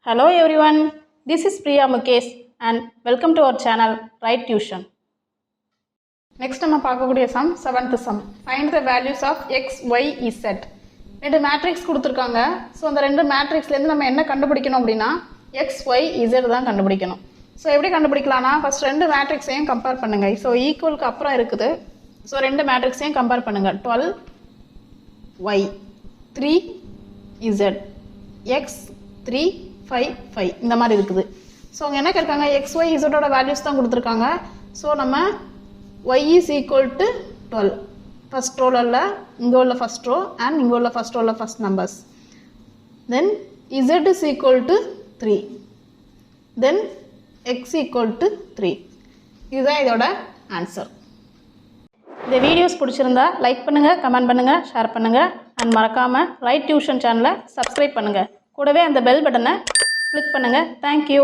Hello everyone, this is Priya Mukesh and welcome to our channel Right Tuition. Next நம்ம பார்க்கக்கூடிய sum 7th sum. Find the values of x, y, z. ரெண்டு matrix கொடுத்துருக்காங்க. So அந்த ரெண்டு மேட்ரிக்ஸ்லேருந்து நம்ம என்ன கண்டுபிடிக்கணும் அப்படின்னா x, y, z தான் கண்டுபிடிக்கணும். ஸோ எப்படி கண்டுபிடிக்கலாம்னா ஃபஸ்ட் ரெண்டு மேட்ரிக்ஸையும் கம்பேர் பண்ணுங்கள். ஸோ ஈக்குவலுக்கு அப்புறம் இருக்குது. ஸோ ரெண்டு மேட்ரிக்ஸையும் கம்பேர் பண்ணுங்கள். 12y 3z x 3 5 5 இந்த மாதிரி இருக்குது. ஸோ அவங்க என்ன கேட்காங்க எக்ஸ் ஒய் இசட்டோட வேல்யூஸ் தான் கொடுத்துருக்காங்க. ஸோ நம்ம y is equal to 12 first ரோவில் இங்கே உள்ள ஃபஸ்ட் ரோ அண்ட் இங்கே உள்ள ஃபஸ்ட் ரோவில் first numbers. Then z is equal to 3 then x equal to 3. இதுதான் இதோட ஆன்சர். இந்த வீடியோஸ் பிடிச்சிருந்தா லைக் பண்ணுங்கள், கமெண்ட் பண்ணுங்கள், ஷேர் பண்ணுங்கள் அண்ட் மறக்காமல் ரைட் டியூஷன் சேனலை சப்ஸ்கிரைப் பண்ணுங்கள். கூடவே அந்த பெல் பட்டனை கிளிக் பண்ணுங்கள். தேங்க்யூ.